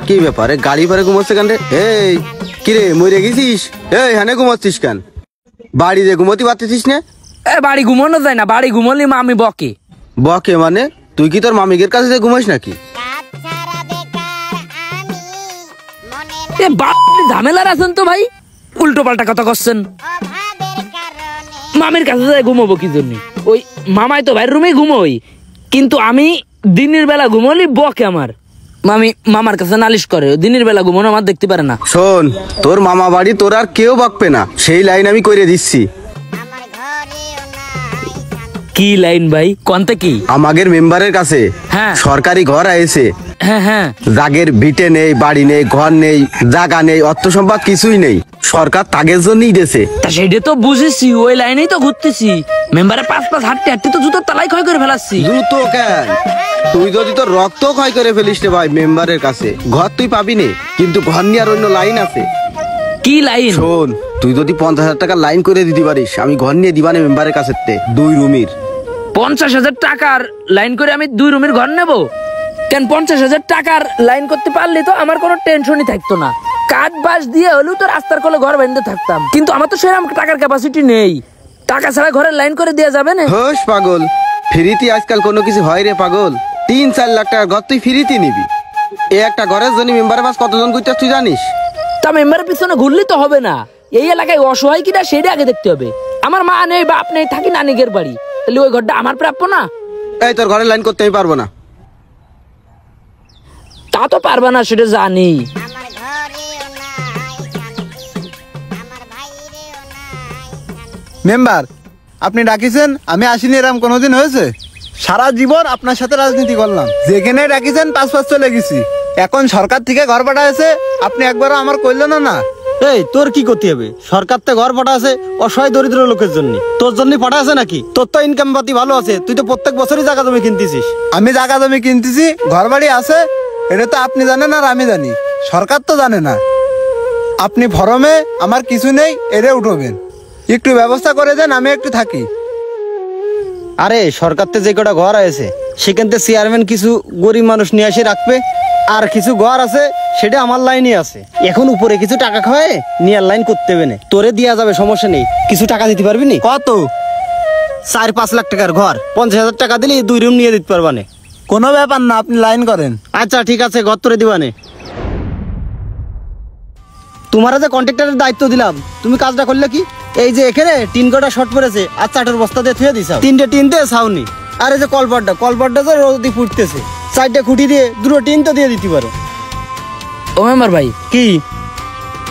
কি ব্যাপারে গাড়ি পরে ঘুমাচ্ছে কেন রে? এই কিরে মরে গেছিস? এই হানে ঘুমাচ্ছিস কেন? বাড়িতে ঘুমোতে পারতেছিস না? বাড়ি ঘুমানো যায় না, বাড়ি ঘুমোলি মামি বকে। বকে মানে? তুই কি তোর মামিকের কাছে যে ঘুমাইস নাকি? ঝামেলার আছেন তো ভাই, উল্টো পাল্টা কথা করছেন। মামির কাছে যায় ঘুমাবো কি জন্য? ওই মামাই তো ভাইয়ের রুমে ঘুমোই, কিন্তু আমি দিনের বেলা ঘুমোলি বকে আমার মামি। মামার কাছে নালিশ করে, দিনের বেলা ঘুমানো আমার দেখতে পারে না। শোন, তোর মামা বাড়ি তোর আর কেউ বকবে না, সেই লাইন আমি করে দিচ্ছি। কি লাইন ভাই? কোনটা কি? আমাদের মেম্বারের কাছে সরকারি ঘর আইছে। হ্যাঁ, জাগের ভিটে নেই, বাড়ি নেই, ঘর নেই, জায়গা নেই, অর্থ সম্পদ কিছুই নেই, সরকার তাগের জন্যই দিয়েছে। তা সেটা তো বুঝেছি, ওই লাইনেই তো ঘুরতেছি। মেম্বারে পাঁচ হাঁটতে হাঁটতে তো জুতোর তালাই ক্ষয় করে ফেলাচ্ছি। জুতো কেন? তুই যদি তোর রক্ত ক্ষয় করে ফেলিস রে ভাই মেম্বারের কাছে, ঘর তুই পাবি নে, কিন্তু ঘর নেওয়ার অন্য লাইন আছে। কি লাইন? শোন, তুই যদি 50,000 টাকা লাইন করে দিতে পারিস, আমি ঘর নিয়ে দিবানে মেম্বারের কাছে 2 রুমের। 50,000 টাকার লাইন করে আমি 2 রুমের ঘর নেব কেন? 50,000 টাকার লাইন করতে পারলে তো আমার কোনো টেনশনই থাকতো না। কাঠ বাস দিয়ে হলেও তো রাস্তার কোলে ঘর বেঁধে থাকতাম, কিন্তু আমার তো সেরকম টাকার ক্যাপাসিটি নেই। টাকা ছাড়া ঘরের লাইন করে দেওয়া যাবে না? হোস পাগল, ফ্রিতে আজকাল কোনো কিছু হয় রে পাগল? 3-4 লাখ টাকার ঘর তুই ফ্রিতে নিবি? এই একটা ঘরের জন্য মেম্বারের পাশ কতজন করতে তুই জানিস? তা মেম্বারের পিছনে ঘুরলে তো হবে না, এই এলাকায় অসহায় কিনা সেটা আগে দেখতে হবে। আমার মা নেই, বাপ নেই, থাকি নানিকের বাড়ি, তাহলে ওই ঘরটা আমার প্রাপ্য না? এই তোর ঘরের লাইন করতে আমি পারবো না। তা তো পারবা না, সেটা জানি। মেম্বার, আপনি ডাকিছেন, আমি আসিনি এরকম কোনোদিন হয়েছে? সারা জীবন আপনার সাথে রাজনীতি করলাম, যেখানে ডাকিছেন 5 চলে গেছি। এখন সরকার থেকে ঘর পাঠা আছে, আপনি একবারও আমার কইলেন না। এই তোর কি করতে হবে? সরকার তো ঘর পাঠা আছে অসহায় দরিদ্র লোকের জন্য, তোর জন্য পাঠা আছে নাকি? তোর তো ইনকাম পাতি ভালো আছে, তুই তো প্রত্যেক বছরই জায়গা জমি কিনতেছিস। আমি জায়গা জমি কিনতেছি, ঘর বাড়ি আছে, এটা তো আপনি জানেন আর আমি জানি, সরকার তো জানে না। আপনি ফরমে আমার কিছু নেই এরে উঠবেন, একটু ব্যবস্থা করে দেন, আমি একটু থাকি। আরে সরকার তো যে কটা ঘর আছে সেখান থেকে চেয়ারম্যান কিছু গরিব মানুষ নিয়ে এসে রাখবে, আর কিছু ঘর আছে সেটা আমার লাইনে আছে। এখন উপরে কিছু টাকা খাওয়ায় নিয়ার লাইন করতে হবে না, তোরে দেওয়া যাবে, সমস্যা নেই। কিছু টাকা দিতে পারবি নি? কত? 4-5 লাখ টাকার ঘর 50,000 টাকা দিলে 2 রুম নিয়ে দিতে পারবানে। কোনো ব্যাপার না, আপনি লাইন করেন। আচ্ছা ঠিক আছে, ঘর তোরে দিবানে। তোমার যে কন্ট্রাক্টরের দায়িত্ব দিলাম, তুমি কাজটা করলে কি? এই যে এখানে টিন কটা শর্ট পড়েছে, আর 4টার বস্তা দিয়ে থুয়ে দিছাও, 3টে টিন দিয়ে ছাউনি। আর এই যে কলপাটটা যে রোদি ফুটতেছে, 4টে খুঁটি দিয়ে 2টো টিন তো দিয়ে দিতে পারো। ও মেম্বার ভাই, কি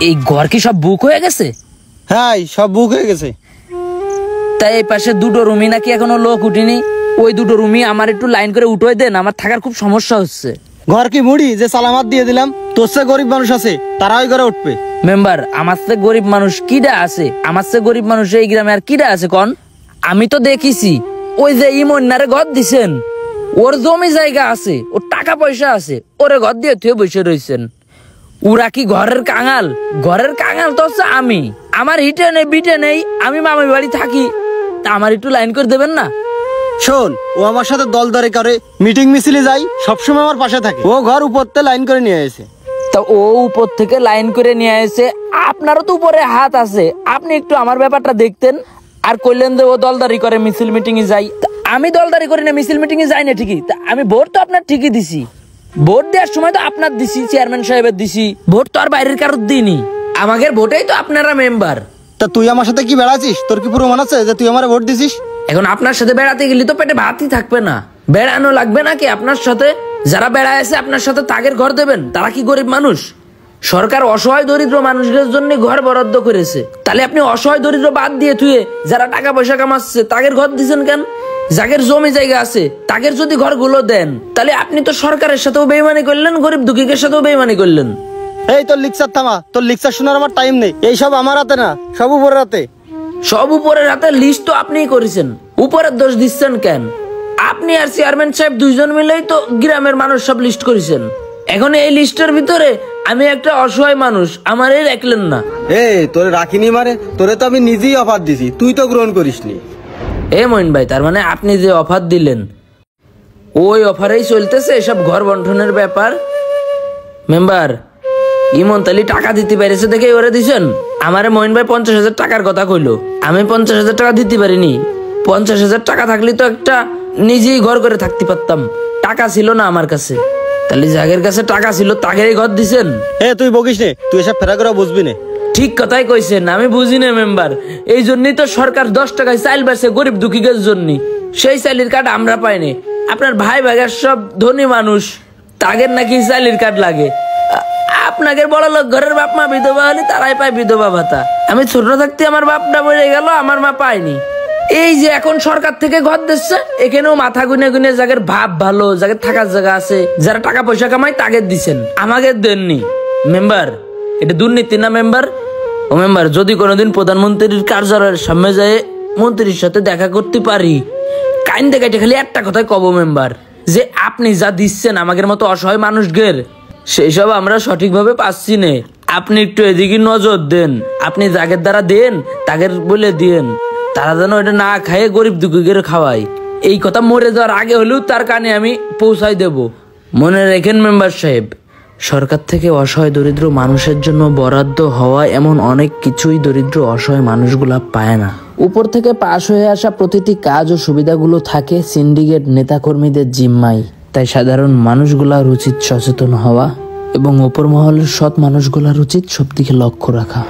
এই ঘর কি সব বুক হয়ে গেছে? হ্যাঁ, সব বুক হয়ে গেছে। তাই এই পাশে 2টো রুমই নাকি এখনো লোক উঠিনি? ওই 2টো রুমই আমার একটু লাইন করে উঠোয় দেন, আমার থাকার খুব সমস্যা হচ্ছে। ঘর কি মুড়ি যে সালামাত দিয়ে দিলাম? তোর চেয়ে গরিব মানুষ আছে, তারা ওই ঘরে উঠবে। মেম্বার, আমার চেয়ে গরিব মানুষ কিডা আছে? আমার চেয়ে গরিব মানুষ এই গ্রামে আর কিডা আছে কন? আমি তো দেখিছি, ওই যে ইমন্নারে ঘর দিছেন, ওর জমি জায়গা আছে, ওর টাকা পয়সা আছে, ওরে ঘর দিয়ে থুয়ে বসে রয়েছেন। ওরা কি ঘরের কাঙাল? ঘরের কাঙাল তো হচ্ছে আমি। আমার হিটে নেই, বিটে নেই, আমি মামার বাড়ি থাকি, তা আমার একটু লাইন করে দেবেন না? শোন, ও আমার সাথে দল দরে করে মিটিং মিছিলে যাই, সবসময় আমার পাশে থাকে। ও ঘর উপরতে লাইন করে নিয়ে এসে, তা ও উপর থেকে লাইন করে নিয়ে এসে, আপনারও তো উপরে হাত আছে, আপনি একটু আমার ব্যাপারটা দেখতেন। আর কইলেন যে ও দলদারি করে, মিছিল মিটিং এ যাই। আমি দলদারি করি না, মিছিল মিটিং এ যাই না ঠিকই, তা আমি ভোট তো আপনার ঠিকই দিছি। ভোট দেওয়ার সময় তো আপনার দিছি, চেয়ারম্যান সাহেবের দিছি, ভোট তো আর বাইরের কারোর দিইনি। আমাদের ভোটেই তো আপনারা মেম্বার। তা তুই আমার সাথে কি বেড়াচ্ছিস? তোর কি পুরো মনে আছে যে তুই আমার ভোট দিছিস? এখন আপনার সাথে বেড়াতে গেলে তো পেটে ভাতই থাকবে না, বেড়ানো লাগবে নাকি আপনার সাথে? যারা বেড়ায় আছে আপনার সাথে তাগের ঘর দেবেন, তারা কি গরিব মানুষ? সরকার অসহায় দরিদ্র মানুষদের জন্য ঘর বরাদ্দ করেছে, তাহলে আপনি অসহায় দরিদ্র বাদ দিয়ে থুয়ে যারা টাকা পয়সা কামাচ্ছে তাগের ঘর দিচ্ছেন কেন? যাদের জমি জায়গা আছে তাগের যদি ঘরগুলো দেন, তাহলে আপনি তো সরকারের সাথেও বেইমানি করলেন, গরিব দুঃখীদের সাথেও বেইমানি করলেন। এই তোর লিকচার থামা, তোর লিকচার শোনার আমার টাইম নেই। এই সব আমার হাতে না, সব উপরের হাতে। সব উপরের হাতে? লিস্ট তো আপনিই করেছেন, উপরের দোষ দিচ্ছেন কেন? আপনি আর চেয়ারম্যান সাহেব 2 জন মিলেই তো গ্রামের মানুষ সব লিস্ট করেছেন। এখন এই লিস্টের ভিতরে আমি একটা অসহায় মানুষ, আমারে রাখলেন না। তোরে রাখিনি মারে, তোরে তো আমি নিজেই অফার দিছি, তুই তো গ্রহণ করিসনি। মইন ভাই, তার মানে আপনি যে অফার দিলেন ওই অফারেই চলতেছে এসব ঘর বন্টনের ব্যাপার? মেম্বার ইমন তালি টাকা দিতে পারিছে দেখে ওরে দিছেন। আমারে মহিন ভাই 50,000 টাকার কথা কইলো, আমি 50,000 টাকা দিতে পারিনি। 50,000 টাকা থাকলে তো একটা নিজেই ঘর করে থাকতে পারতাম, টাকা ছিল না আমার কাছে। তাহলে যাগের কাছে টাকা ছিল তাগেরই ঘর দিছেন। তুই বকিস নে, তুই এসব ফেরা করে বুঝবি না। ঠিক কথাই কইছেন, আমি বুঝি না মেম্বার। এই জন্যই তো সরকার 10 টাকায় চাইল বেচে গরিব দুঃখীদের জন্য। সেই চাইলের কার্ড আমরা পাইনি। আপনার ভাই ভাইয়ের সব ধনী মানুষ, তাদের নাকি চাইলের কার্ড লাগে। আপনাদের বড় লোক ঘরের বাপ মা বিধবা হলে তারাই পায় বিধবা ভাতা। আমি ছোট থাকতে আমার বাপটা বেড়ে গেল, আমার মা পায়নি। এই যে এখন সরকার থেকে ঘর দিচ্ছে, এখানেও মাথা গুনে গুনে যাদের ভাব ভালো, যাদের থাকার জায়গা আছে, যারা টাকা পয়সা কামায় তাদের দিচ্ছেন, আমাকে দেননি। মেম্বার এটা দুর্নীতি না মেম্বার? ও মেম্বার, যদি কোনোদিন প্রধানমন্ত্রীর কার্যালয়ের সামনে যায় মন্ত্রীর সাথে দেখা করতে পারি, কাইন দেখাইতে খালি একটা কথাই কব মেম্বার, যে আপনি যা দিচ্ছেন আমাদের মতো অসহায় মানুষদের, সেই সব আমরা সঠিকভাবে পাচ্ছি না। আপনি একটু এদিকে নজর দেন। আপনি যাদের দ্বারা দেন তাদের বলে দিন, তারা যেন এটা না খায় গরিব দুঃখীদের খাওয়ায়। এই কথা মরে যাওয়ার আগে হলেও তার কানে আমি পৌঁছাই দেব। মনে রেখেন মেম্বার সাহেব, সরকার থেকে অসহায় দরিদ্র মানুষের জন্য বরাদ্দ হওয়া এমন অনেক কিছুই দরিদ্র অসহায় মানুষগুলা পায় না। উপর থেকে পাশ হয়ে আসা প্রতিটি কাজ ও সুবিধাগুলো থাকে সিন্ডিকেট নেতাকর্মীদের জিম্মায়। তাই সাধারণ মানুষগুলার উচিত সচেতন হওয়া এবং ওপর মহলের সৎ মানুষগুলার উচিত সব দিকে লক্ষ্য রাখা।